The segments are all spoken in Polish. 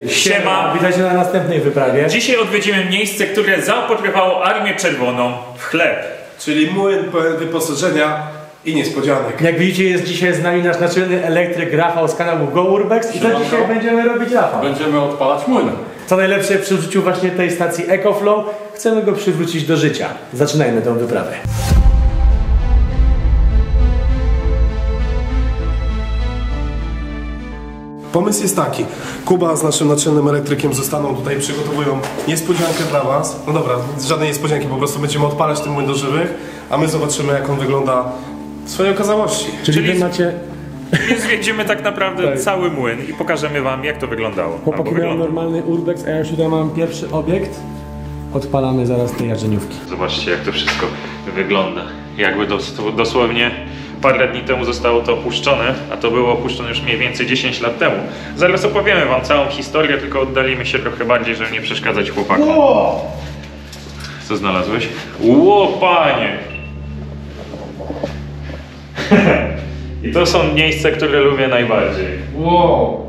Siema! Witajcie na następnej wyprawie. Dzisiaj odwiedzimy miejsce, które zaopatrywało Armię Czerwoną w chleb. Czyli młyn pełen wyposażenia i niespodzianek. Jak widzicie, jest dzisiaj z nami nasz naczelny elektryk Rafał z kanału Go Urbex. I co dzisiaj będziemy robić, Rafał? Będziemy odpalać młyn. Co najlepsze przy użyciu właśnie tej stacji EcoFlow, chcemy go przywrócić do życia. Zaczynajmy tę wyprawę. Pomysł jest taki. Kuba z naszym naczelnym elektrykiem zostaną tutaj, przygotowują niespodziankę dla was. No dobra, żadnej niespodzianki, po prostu będziemy odpalać ten młyn do żywych, a my zobaczymy, jak on wygląda w swojej okazałości. Czyli wy macie... Więc zwiedzimy tak naprawdę cały młyn i pokażemy wam, jak to wyglądało. Chłopaki mają normalny Urbex, a ja już tutaj mam pierwszy obiekt. Odpalamy zaraz te jarzeniówki. Zobaczcie, jak to wszystko wygląda. Jakby dosłownie parę dni temu zostało to opuszczone, a to było opuszczone już mniej więcej 10 lat temu. Zaraz opowiemy wam całą historię, tylko oddalimy się trochę bardziej, żeby nie przeszkadzać chłopakom. Co znalazłeś? Ło, panie! I to są miejsca, które lubię najbardziej. Wow!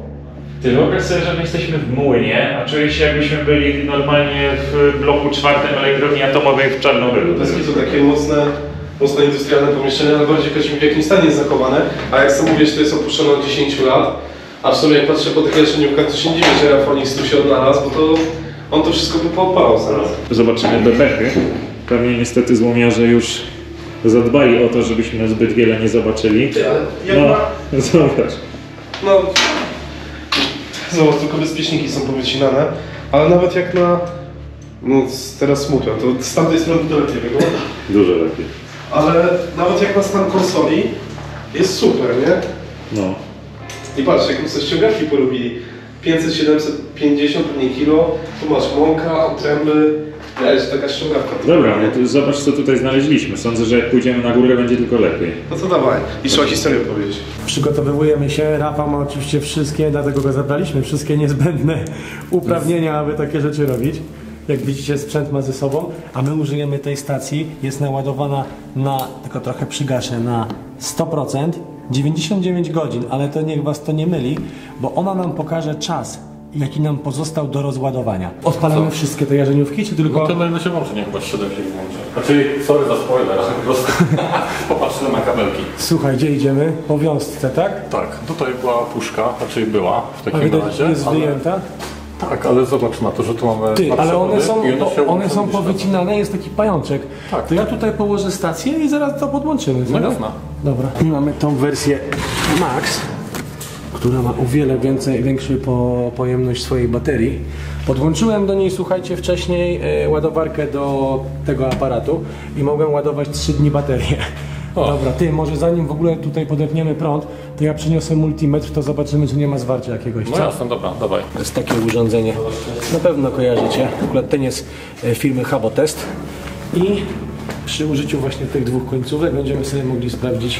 Ty wyobraź sobie, że my jesteśmy w młynie, a czuję się, jakbyśmy byli normalnie w bloku 4 elektrowni atomowej w Czarnobylu. To jest takie mocne industrialne pomieszczenie, ale bardziej w jakimś stanie jest zachowane. A jak sam mówisz, to jest opuszczone od 10 lat. A w sumie jak patrzę po tych jarzeniówkach, to się dziwię, że Rafonix tu się odnalazł, bo to on to wszystko by poodpalał zaraz. Zobaczymy bebechy. Pewnie niestety złomiarze już zadbali o to, żebyśmy zbyt wiele nie zobaczyli. Ty, ale jak zobacz. No, zobacz, tylko bezpieczniki są powycinane, ale nawet jak na... No teraz smutno, to z tamtej strony to lepiej wygląda. Dużo lepiej. Ale nawet jak na stan konsoli jest super, nie? No. I patrz, jak sobie ściągarki porobili 500-750 pewnie kilo, tu masz mąka, otręby, jest taka ściągawka. Dobra, no to zobacz, co tutaj znaleźliśmy. Sądzę, że jak pójdziemy na górę, będzie tylko lepiej. No to dawaj. I trzeba historię powiedzieć. Przygotowujemy się, Rafał ma oczywiście wszystkie, dlatego go zabraliśmy, wszystkie niezbędne uprawnienia, aby takie rzeczy robić. Jak widzicie, sprzęt ma ze sobą, a my użyjemy tej stacji, jest naładowana na, tylko trochę przygaszę, na 100%, 99 godzin, ale to niech was to nie myli, bo ona nam pokaże czas, jaki nam pozostał do rozładowania. Odpalamy wszystkie te jarzeniówki, czy tylko... No to na się włączy, niech chyba 7 się włączy. Znaczy, sorry za spoiler, ale po prostu popatrzmy na kabelki. Słuchaj, gdzie idziemy? Po wiązce, tak? Tak, tutaj była puszka, raczej była w takim widać, razie. jest ale... wyjęta? Tak, ale zobacz na to, że tu mamy... Ty, ale one są łączą powycinane, jest taki pajączek. Tak. To ja tutaj położę stację i zaraz to podłączymy. No jasne. Dobra. Mamy tą wersję Max, która ma o wiele większą pojemność swojej baterii. Podłączyłem do niej, słuchajcie, wcześniej ładowarkę do tego aparatu i mogłem ładować 3 dni baterię. O. Dobra, ty, może zanim w ogóle tutaj podepniemy prąd, to ja przyniosę multimetr, to zobaczymy, czy nie ma zwarcia jakiegoś. No jasne, dobra, dawaj. To jest takie urządzenie, na pewno kojarzycie. Akurat ten jest firmy Habotest i przy użyciu właśnie tych dwóch końcówek będziemy sobie mogli sprawdzić,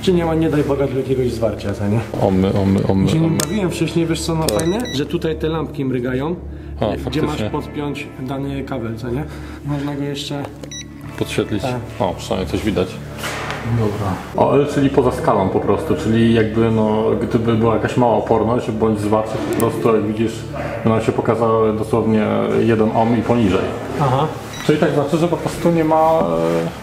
czy nie ma, nie daj Boga, jakiegoś zwarcia, co nie? Się nie bawiłem wcześniej, wiesz co, no fajne? Że tutaj te lampki mrygają, gdzie masz podpiąć dany kabel, co nie? Można go jeszcze... Podświetlić. Tak. O, przynajmniej coś widać. Dobra. O, ale czyli poza skalą po prostu, czyli jakby no, gdyby była jakaś mała oporność bądź zwarcie, po prostu jak widzisz, będą się pokazały dosłownie 1 ohm i poniżej. Aha. Czyli tak znaczy, że po prostu nie ma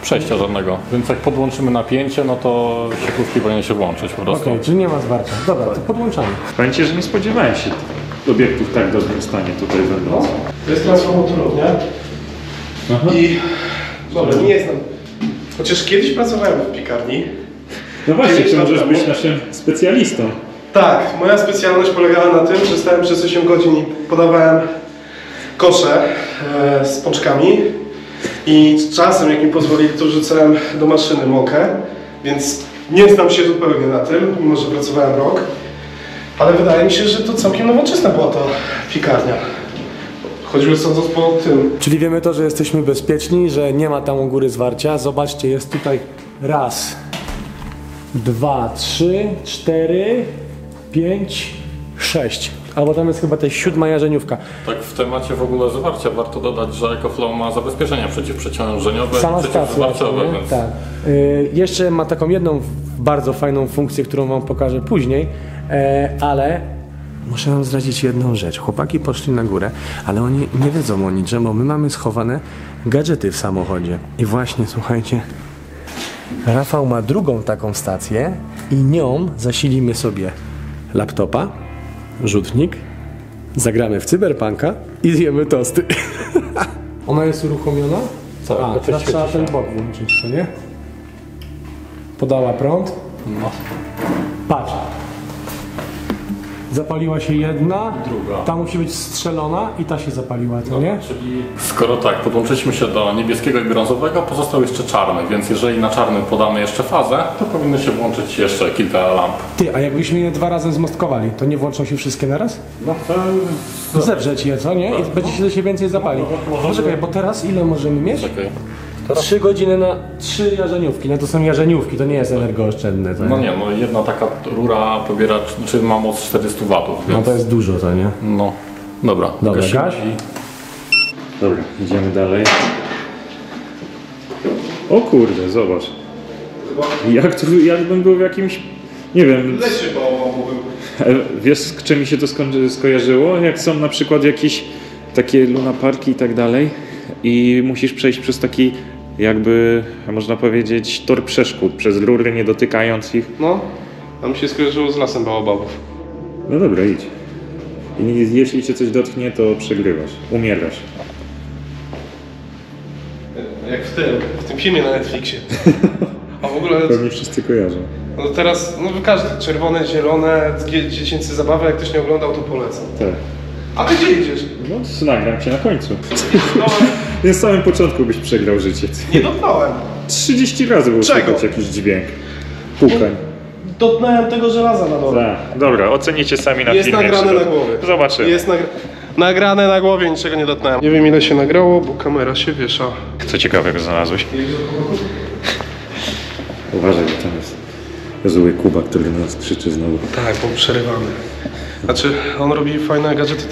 przejścia żadnego, więc jak podłączymy napięcie, no to siekówki powinien się włączyć po prostu. Okej, czyli nie ma zwarcia. Dobra, to podłączamy. Powiem ci, że nie spodziewałem się obiektów w tak dobrym stanie tutaj będąc. To jest transformatorownia. I... Dobra, nie znam. Chociaż kiedyś pracowałem w piekarni. No właśnie, czy możesz być naszym specjalistą? Tak, moja specjalność polegała na tym, że stałem przez 8 godzin i podawałem kosze z pączkami i czasem, jak mi pozwolili, to rzucałem do maszyny mąkę, więc nie znam się zupełnie na tym, mimo że pracowałem rok, ale wydaje mi się, że to całkiem nowoczesna była ta piekarnia. Choćby sądząc po tym. Czyli wiemy to, że jesteśmy bezpieczni, że nie ma tam u góry zwarcia. Zobaczcie, jest tutaj raz, 2, 3, 4, 5, 6. Albo tam jest chyba też 7 jarzeniówka. Tak w temacie w ogóle zwarcia warto dodać, że EcoFlow ma zabezpieczenia przeciwprzeciążeniowe i przeciwzwarciowe, więc... Tak. Jeszcze ma taką jedną bardzo fajną funkcję, którą wam pokażę później, ale muszę wam zdradzić jedną rzecz. Chłopaki poszli na górę, ale oni nie wiedzą o niczym, bo my mamy schowane gadżety w samochodzie. I właśnie, słuchajcie, Rafał ma drugą taką stację i nią zasilimy sobie laptopa, rzutnik, zagramy w Cyberpunka i zjemy tosty. Ona jest uruchomiona? Tak, A, teraz trzeba ten bok włączyć, co nie? Podała prąd. No. Patrz. Zapaliła się jedna, Druga. ta musi być strzelona i ta się zapaliła, to nie? Czyli skoro tak, podłączyliśmy się do niebieskiego i brązowego, pozostał jeszcze czarny, więc jeżeli na czarny podamy jeszcze fazę, to powinno się włączyć jeszcze kilka lamp. Ty, a jakbyśmy je 2 razy zmostkowali, to nie włączą się wszystkie naraz? No to... Zewrzeć je, co nie? I będzie się więcej zapali. Poczekaj, bo teraz ile możemy mieć? Czekaj. 3 godziny na 3 jarzeniówki. No to są jarzeniówki, to nie jest energooszczędne. To No nie, no jedna taka rura pobiera, czy ma moc 400 watów, więc... No to jest dużo, to nie? No, dobra. Dobra, gasimy gaś. Dobra, idziemy dalej. O kurde, zobacz. Jakbym był w jakimś, nie wiem... Lesie bałamu był. Wiesz, z czym mi się to skojarzyło? Jak są na przykład jakieś takie lunaparki i tak dalej i musisz przejść przez taki, jakby, można powiedzieć, tor przeszkód, przez rury, nie dotykając ich. No, a mi się skojarzyło z lasem bałababów. No dobra, idź. I jeśli cię coś dotknie, to przegrywasz, umierasz. Jak w tym filmie na Netflixie. A w ogóle, Pewnie wszyscy kojarzą. no teraz, no każdy, czerwone, zielone, dziecięce zabawy, jak ktoś nie oglądał, to polecam. Tak. A ty gdzie idziesz? No, nagram cię na końcu. No, Na samym początku byś przegrał życie. nie dotknąłem. 30 razy było Czego? słychać jakiś dźwięk. Pukań. Dotknąłem tego żelaza na dole. Tak. Dobra, ocenicie sami na Jest filmie. nagrane czy to- na głowie. Zobaczymy. Jest nagrane na głowie, niczego nie dotknąłem. Nie wiem ile się nagrało, bo kamera się wiesza. Co ciekawego znalazłeś? Uważaj, bo tam jest zły Kuba, który na nas krzyczy znowu. Tak, bo przerywamy. Znaczy, on robi fajne gadżety.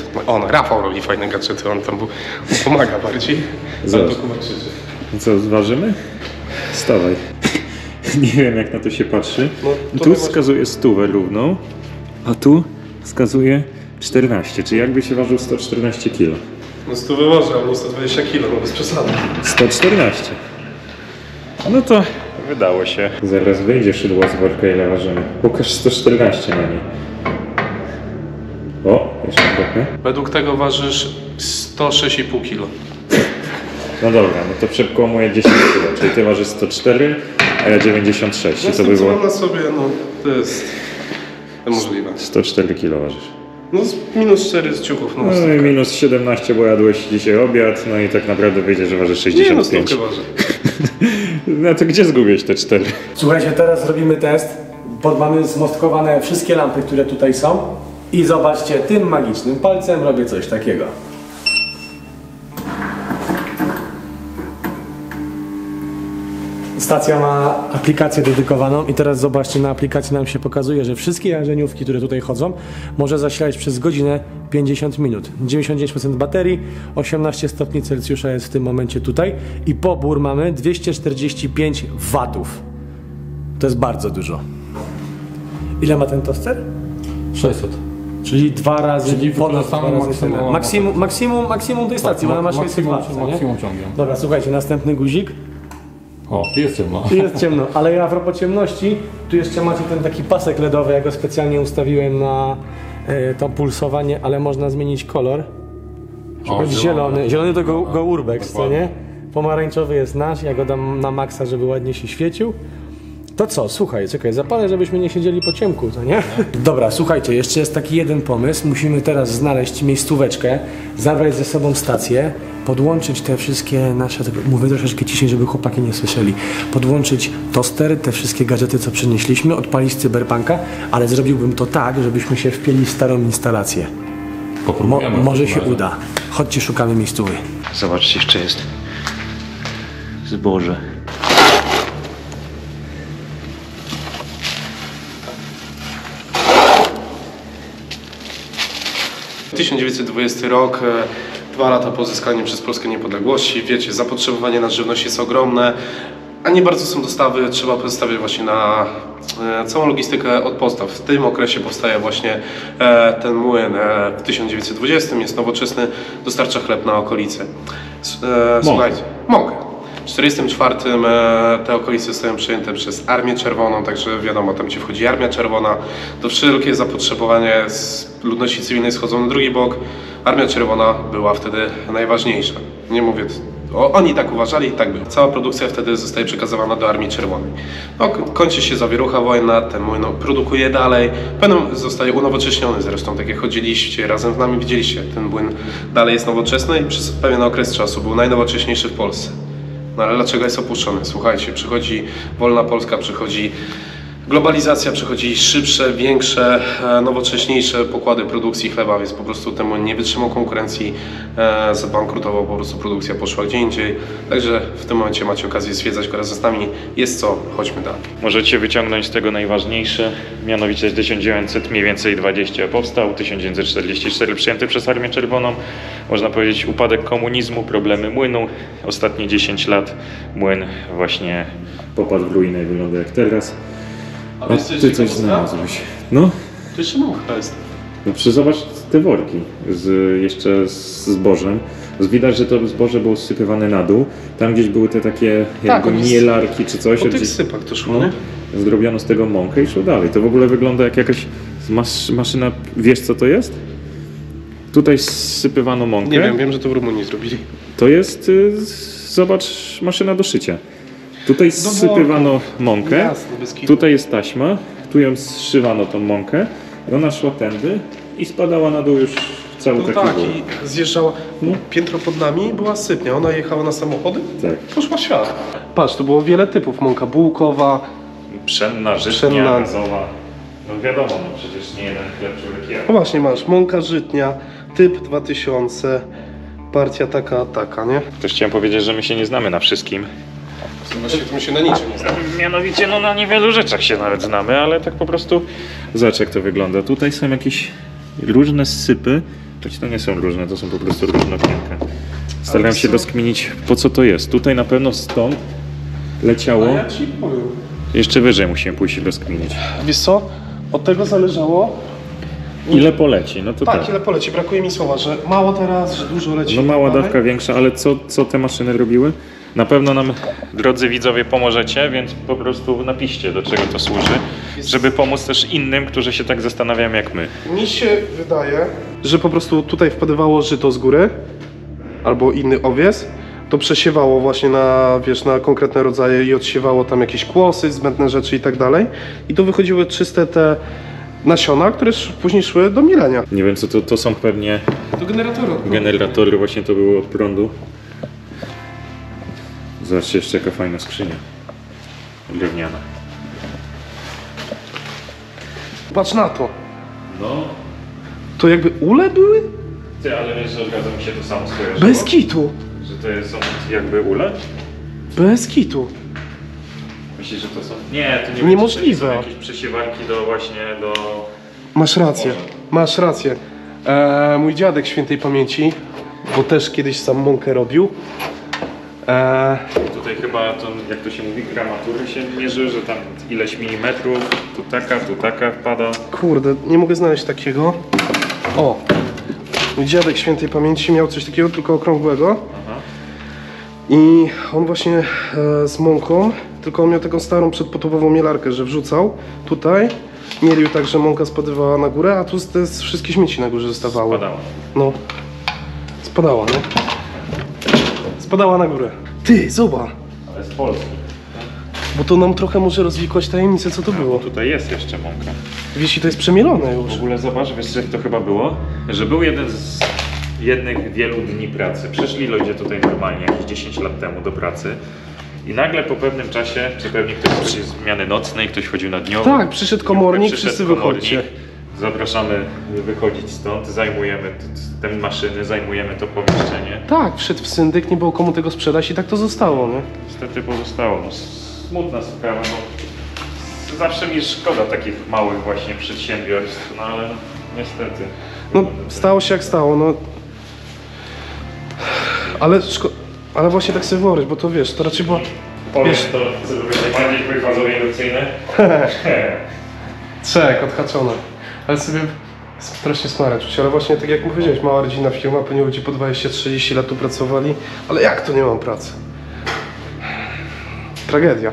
Rafał robi fajne gadżety, on tam pomaga bardziej. Ale Zobacz. to Kuba krzyczy. No co, zważymy? Stawaj. Nie wiem, jak na to się patrzy. No, to Tu chyba- wskazuje 100 równą, a tu wskazuje 14, czyli jakby się ważył 114 kg. No 100 wyważy, a nie 120 kg, no bez przesady. 114. No to wydało się. Zaraz wyjdzie szydło z worka, ile ważymy. Pokaż 114 na niej. O, jeszcze trochę. Według tego ważysz 106,5 kg. No dobra, no to przekłamuję 10 kg, czyli ty ważysz 104, a ja 96. I No to z tym, by co było mam na sobie, no to jest możliwe. 104 kg ważysz. No minus 4 z ciuchów, no. No i minus 17, bo jadłeś dzisiaj obiad, no i tak naprawdę wyjdzie, że ważysz Nie no, 65. stówkę waży. No to gdzie zgubiłeś te 4? Słuchajcie, teraz robimy test. Mamy zmostkowane wszystkie lampy, które tutaj są. I zobaczcie, tym magicznym palcem robię coś takiego. Stacja ma aplikację dedykowaną i teraz zobaczcie, na aplikacji nam się pokazuje, że wszystkie jarzeniówki, które tutaj chodzą, może zasilać przez godzinę 50 minut. 99% baterii, 18 stopni Celsjusza jest w tym momencie tutaj i pobór mamy 245 watów. To jest bardzo dużo. Ile ma ten toster? 600. Czyli 2 razy, Czyli ponad 2 razy tyle. Maksimum tej stacji, bo ona ma 600 watów, nie? maksimum ciągiem. Dobra, słuchajcie, następny guzik. O, jest ciemno. Tu jest ciemno, ale a propos ciemności, tu jeszcze macie ten taki pasek LEDowy, ja go specjalnie ustawiłem na to pulsowanie, ale można zmienić kolor. O, Zielony. Zielony to go Urbex, co Dokładnie. nie? Pomarańczowy jest nasz, ja go dam na maksa, żeby ładnie się świecił. To co, słuchaj, czekaj, zapalę, żebyśmy nie siedzieli po ciemku, to nie? Dobra, słuchajcie, jeszcze jest taki jeden pomysł. Musimy teraz znaleźć miejscóweczkę, zabrać ze sobą stację, podłączyć te wszystkie nasze, mówię troszeczkę ciszej, żeby chłopaki nie słyszeli, podłączyć toster, te wszystkie gadżety, co przynieśliśmy, odpalić Cyberpunka, ale zrobiłbym to tak, żebyśmy się wpieli w starą instalację. Popróbujemy. Może się uda. Chodźcie, szukamy miejscówy. Zobaczcie, jeszcze jest zboże. - 1920 rok, 2 lata po uzyskaniu przez Polskę niepodległości. Wiecie, zapotrzebowanie na żywność jest ogromne. a nie bardzo są dostawy, trzeba postawić właśnie na całą logistykę od podstaw. W tym okresie powstaje właśnie ten młyn w 1920, jest nowoczesny, dostarcza chleb na okolice. Słuchajcie, mąkę. W 1944 te okolice zostają przejęte przez Armię Czerwoną, także wiadomo, tam gdzie wchodzi Armia Czerwona, to wszelkie zapotrzebowanie z ludności cywilnej schodzą na drugi bok. Armia Czerwona była wtedy najważniejsza. Nie mówię, oni tak uważali i tak było. Cała produkcja wtedy zostaje przekazywana do Armii Czerwonej. No, kończy się zawierucha wojenna, ten młyn produkuje dalej. Potem zostaje unowocześniony zresztą, tak jak chodziliście, razem z nami widzieliście, ten młyn dalej jest nowoczesny i przez pewien okres czasu był najnowocześniejszy w Polsce. No ale dlaczego jest opuszczony? Słuchajcie, przychodzi wolna Polska, przychodzi globalizacja, przychodzi szybsze, większe, nowocześniejsze pokłady produkcji chleba, więc po prostu temu nie wytrzymał konkurencji, zabankrutował, po prostu produkcja poszła gdzie indziej. Także w tym momencie macie okazję zwiedzać go razem z nami. Jest co, chodźmy dalej. Możecie wyciągnąć z tego najważniejsze, mianowicie 1900 mniej więcej 20 powstał, 1944 przyjęty przez Armię Czerwoną. Można powiedzieć upadek komunizmu, problemy młynu. Ostatnie 10 lat młyn właśnie popadł w ruinę i wygląda jak teraz. A ty coś znalazłeś. No, To jeszcze mąka jest. no zobacz te worki jeszcze z zbożem. Widać, że to zboże było zsypywane na dół. Tam gdzieś były te takie jakby mielarki czy coś. Po tych sypach to szło, nie? Zrobiono z tego mąkę i szło dalej. To w ogóle wygląda jak jakaś maszyna. Wiesz co to jest? Tutaj zsypywano mąkę. Nie wiem, wiem, że to w Rumunii zrobili. To jest, zobacz, maszyna do szycia. Tutaj zsypywano mąkę, Jasne, bez kitu. tutaj jest taśma, tu ją zszywano tą mąkę, ona szła tędy i spadała na dół już cały No taki tak, wór. i zjeżdżała. Piętro pod nami była sypnia, ona jechała na samochody, Tak. poszła w świat. Patrz, tu było wiele typów, mąka bułkowa. Pszenna, żytnia, Pszenna. gazowa. No wiadomo, no przecież nie jeden chleb człowiek je. No właśnie masz, mąka żytnia, typ 2000, partia taka, nie? Też chciałem powiedzieć, że my się nie znamy na wszystkim. Właściwie to my się na niczym nie znamy. Mianowicie, no na niewielu rzeczach się nawet znamy, ale tak po prostu... Zobacz jak to wygląda. Tutaj są jakieś różne sypy. Choć to nie są różne, to są po prostu różne okienka. Staram się rozkminić, po co to jest. Tutaj na pewno stąd leciało. Ja ci powiem. Jeszcze wyżej musimy pójść i rozkminić. Wiesz co, od tego zależało, Ile poleci? No to tak. ile poleci. Brakuje mi słowa, że mało teraz, że dużo leci. No mała dalej. dawka większa, ale co te maszyny robiły? Na pewno nam, drodzy widzowie, pomożecie, więc po prostu napiszcie, do czego to służy, żeby pomóc też innym, którzy się tak zastanawiają jak my. Mi się wydaje, że po prostu tutaj wpadywało żyto z góry, albo inny owiec, to przesiewało właśnie na, wiesz, na konkretne rodzaje i odsiewało tam jakieś kłosy, zbędne rzeczy i tak dalej. I to wychodziły czyste te nasiona, które później szły do milenia. Nie wiem co to są pewnie Do generatora. generatory, właśnie to było od prądu. Zobaczcie jeszcze jaka fajna skrzynia. Drewniana. Patrz na to. No, To jakby ule były? ty, ale wiesz, że od razu mi się to samo skojarzyło. Bez kitu. Że to są jakby ule? Bez kitu. Myślisz, że to są... Nie, to nie Niemożliwe. To są jakieś przesiewalki do... Masz rację, masz rację. Mój dziadek świętej pamięci, bo też kiedyś sam mąkę robił. Tutaj chyba, to, jak to się mówi, gramatury się mierzy, że tam ileś milimetrów, tu taka wpada. Kurde, nie mogę znaleźć takiego. O! Mój dziadek świętej pamięci miał coś takiego, tylko okrągłego. Aha. I on właśnie z mąką, tylko on miał taką starą przedpotopową mielarkę, że wrzucał tutaj, mielił tak, że mąka spadywała na górę, a tu te wszystkie śmieci na górze zostawały. Spadało. No. Spadała, no. Spadała na górę. Ty, zobacz! Ale z Polski. Bo to nam trochę może rozwikłać tajemnicę, co to było. Tutaj jest jeszcze mąka. Wiesz, i to jest przemielone już. W ogóle zobacz, wiesz jak to chyba było? Że był jeden z jednych wielu dni pracy. Przyszli ludzie tutaj normalnie jakieś 10 lat temu do pracy. I nagle po pewnym czasie, czy pewnie ktoś chodził z zmiany nocnej, ktoś chodził na dniową. Tak, przyszedł komornik, Przyszedł wszyscy komornik. wychodźcie. Zapraszamy wychodzić stąd, zajmujemy te maszyny, zajmujemy to pomieszczenie. Tak, wszedł w syndyk, nie było komu tego sprzedać i tak to zostało, nie? Niestety pozostało. No, smutna sprawa. No, zawsze mi szkoda takich małych właśnie przedsiębiorstw, no ale niestety. No, stało się jak stało, no. Ale właśnie tak sobie wyobraź, bo to wiesz, to raczej była Powiem to, co lubię najbardziej, trójfazowy indukcyjny. Trzech, odhaczone. Ale sobie strasznie smara czuć, ale właśnie tak jak powiedziałeś, mała rodzina firma, pewnie ludzie po 20-30 lat tu pracowali, ale jak to nie mam pracy? Tragedia.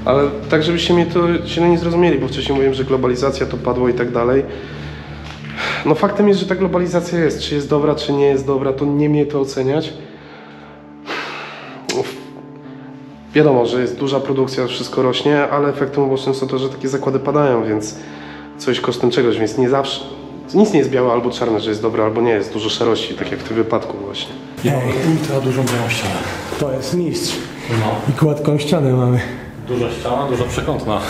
Ale tak, żebyście mnie to źle nie zrozumieli, bo wcześniej mówiłem, że globalizacja to padło i tak dalej. No faktem jest, że ta globalizacja jest. Czy jest dobra, czy nie jest dobra, to nie mnie to oceniać. Wiadomo, że jest duża produkcja, wszystko rośnie, ale efektem ubocznym są to, że takie zakłady padają, więc coś kosztem czegoś, więc nie zawsze, nic nie jest białe albo czarne, że jest dobre albo nie, jest dużo szarości, tak jak w tym wypadku właśnie. Ja mam ultra dużą białą ścianę. To jest mistrz. No. I gładką ścianę mamy. Duża ściana, duża przekątna.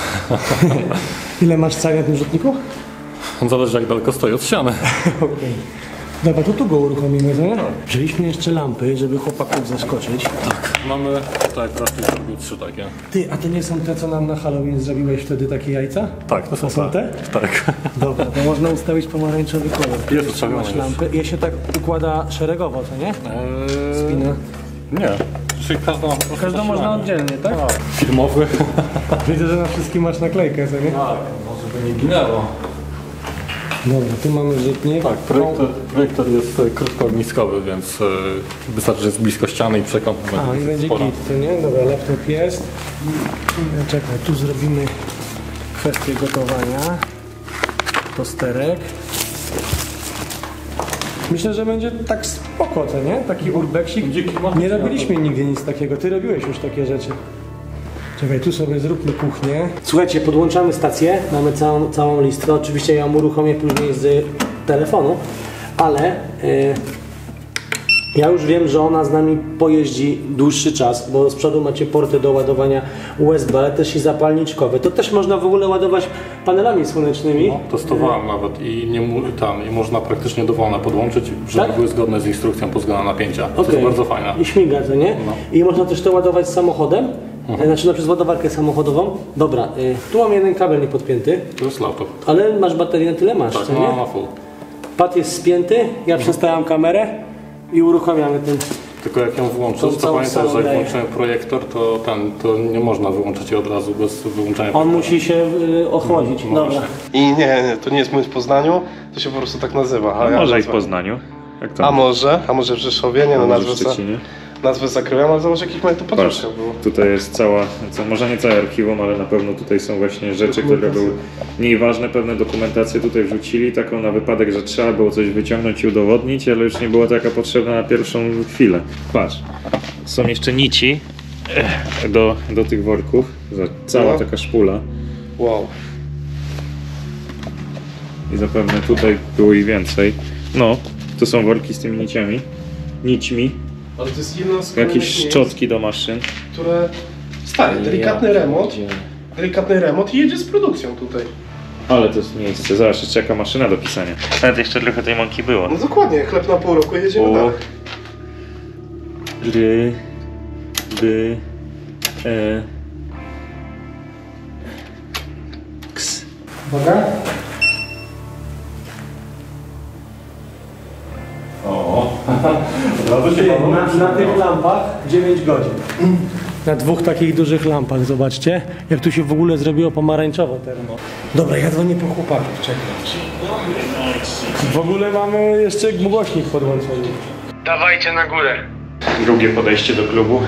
Ile masz cali na tym rzutniku? Zależy jak daleko stoi od ściany. Okej. Dobra, to tu go uruchomimy, co nie? Wzięliśmy jeszcze lampy, żeby chłopaków zaskoczyć. Tak. Mamy tutaj praktycznie zrobił 3 takie. Ty, a to nie są te, co nam na Halloween zrobiłeś wtedy takie jajca? Tak, to są te? Tak. Dobra, to można ustawić pomarańczowy kolor. Jest ustawione Masz już. lampy. Je się tak układa szeregowo, co nie? Spina. Nie. Czyli Każdą można oddzielnie, tak? Filmowy. Widzę, że na wszystkim masz naklejkę, co nie? Tak, może by nie ginęło. Dobra, tu mamy rzutnik. Tak, projektor jest krótkoogniskowy, więc wystarczy, że jest blisko ściany i przekąt A, i będzie sporo. git, to nie? Dobra, laptop jest. Czekaj, tu zrobimy kwestię gotowania. Tosterek. Myślę, że będzie tak spoko, co nie? Taki urbexik. Nie robiliśmy nigdy nic takiego. Ty robiłeś już takie rzeczy. Czekaj, tu sobie zróbmy kuchnię. Słuchajcie, podłączamy stację. Mamy całą listę. Oczywiście ja ją uruchomię później z telefonu, ale ja już wiem, że ona z nami pojeździ dłuższy czas, bo z przodu macie porty do ładowania USB, ale też i zapalniczkowe. To też można w ogóle ładować panelami słonecznymi. No, testowałem nawet i i można praktycznie dowolne podłączyć, żeby Tak? były zgodne z instrukcją pod względem napięcia. To Okej. jest bardzo fajne. I śmiga, to nie? No. I można też to ładować samochodem. Znaczy przez ładowarkę samochodową. Dobra, tu mam jeden kabel niepodpięty, To jest laptop. ale masz baterię na tyle masz, Tak, co nie? na full. Pad jest spięty, ja przestawiam kamerę i uruchamiamy ten. Tylko jak ją Tą włączysz, to całą pamiętaj, że jak salę. włączyłem projektor, to nie można wyłączyć jej od razu bez wyłączenia. On musi się ochłodzić. No Dobra. właśnie. I nie, to nie jest młyn w Poznaniu, to się po prostu tak nazywa. A może i w Poznaniu. Jak to? A może w Rzeszowie, nie no, może w nazwę, Szczecinie. nazwę zakrywam, ale zobacz jakich mamy tu Patrz, podróżkach było. tutaj jest może nie całe archiwum, ale na pewno tutaj są właśnie rzeczy, które były mniej ważne, pewne dokumentacje tutaj wrzucili, taką na wypadek, że trzeba było coś wyciągnąć i udowodnić, ale już nie była taka potrzebna na pierwszą chwilę. Patrz, są jeszcze nici do tych worków, cała No. taka szpula Wow. i zapewne tutaj było i więcej. No, to są worki z tymi nićmi, Ale to jest jedno z jakieś kolejnych miejsc, szczotki do maszyn. które... Stary, delikatny remont i jedzie z produkcją tutaj. Ale to jest miejsce, zobacz, jeszcze jaka maszyna do pisania. Nawet jeszcze trochę tej mąki było. No dokładnie, chleb na pół roku, jedziemy dalej. Ks. Uwaga. Na tych lampach 9 godzin. Na dwóch takich dużych lampach, zobaczcie, jak tu się w ogóle zrobiło pomarańczowo termo. Dobra, ja dzwonię po chłopaków, czekaj. W ogóle mamy jeszcze głośnik podłączony. Dawajcie na górę. Drugie podejście do klubu.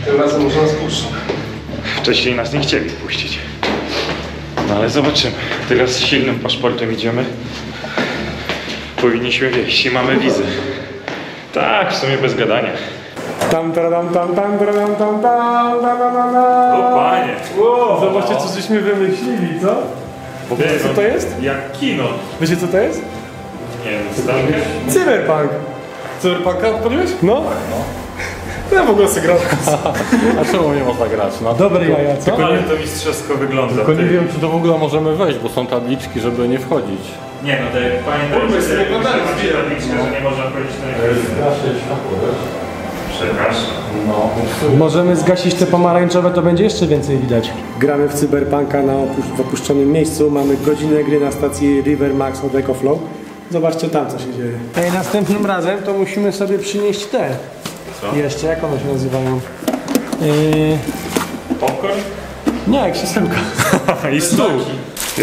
Tym razem może nas puszczą. Wcześniej nas nie chcieli wpuścić. No ale zobaczymy. Teraz z silnym paszportem idziemy. Powinniśmy wejść i mamy wizę. Tak, w sumie bez gadania. Tam, taradam, tam, taradam, O panie! Wow, Zobaczcie, co żeśmy wymyślili, co? Wiecie, co to jest? Jak kino. Wiecie, co to jest? Nie wiem, co tam jest? Cyberpunk. Cyberpunka odpaliłeś? No. Ja w ogóle sobie gram. A czemu nie można grać? No, Dobre jaja, co? Ale to mistrzowsko wygląda. tylko nie ty. wiem, czy to w ogóle możemy wejść, bo są tabliczki, żeby nie wchodzić. Nie no, to jak pamiętajcie, sobie że badali, że nie można wchodzić na niego. Przepraszam. No. Możemy zgasić te pomarańczowe, to będzie jeszcze więcej widać. Gramy w Cyberpunka w opuszczonym miejscu. Mamy godzinę gry na stacji River Max od EcoFlow. Zobaczcie tam, co się dzieje. Ej, następnym razem to musimy sobie przynieść te. Co? Jeszcze, jak one się nazywają? popcorn? Nie, jak krzesełka. I stół.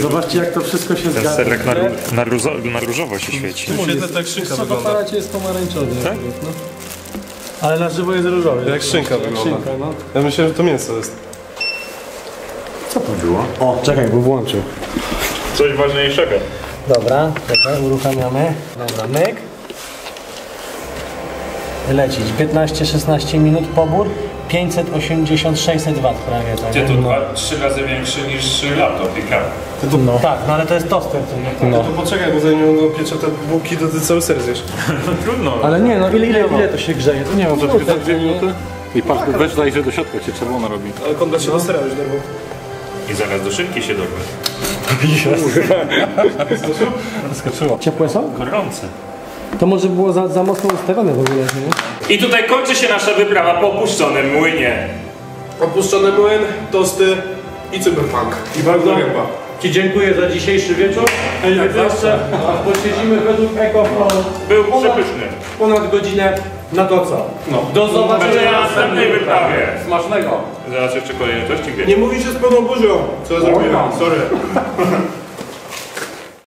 Zobaczcie, jak to wszystko się Ten zgadza. serek na różowo się świeci. Świetnie tak szynka Co w wygląda. aparacie jest pomarańczowy. Tak? No. Ale na żywo jest różowy. Jak szynka wygląda. Szynka, no. Ja myślałem, że to mięso jest. Co to było? O, czekaj, bo włączył. Coś ważniejszego. Dobra, czekaj, uruchamiamy. Dobra, myk. Lecić. 15-16 minut pobór. 580-600 W prawie. Tak, Gdzie to no. 2-3 razy większy niż laptop i kamera. No. Tak, no ale to jest toster. To nie No. To poczekaj, bo zanim on piecze te bułki, to ty cały ser zjesz. Trudno. Ale nie, no ile to się grzeje? To Nie wiem, to tylko 2 minuty. I patrz, weź zajrzeć do środka, się czerwono robi. Ale konda się do sera już dorwał. I zaraz do szynki się dorwę. Skoczyło. Ciepłe są? Gorące. To może było za mocno ustawione w ogóle, nie? I tutaj kończy się nasza wyprawa po opuszczonym młynie. Opuszczony młyn, tosty i cyberpunk. I bardzo ryba. Ci dziękuję za dzisiejszy wieczór. Jak zawsze posiedzimy według EcoFlow Był przepyszny. ponad godzinę na to co. No. Do zobaczenia Zobaczenia na następnej wyprawie. Smacznego. Zaraz jeszcze kolejne tości. Nie mówicie z pełną buzią, co ja zrobiłem. Sorry.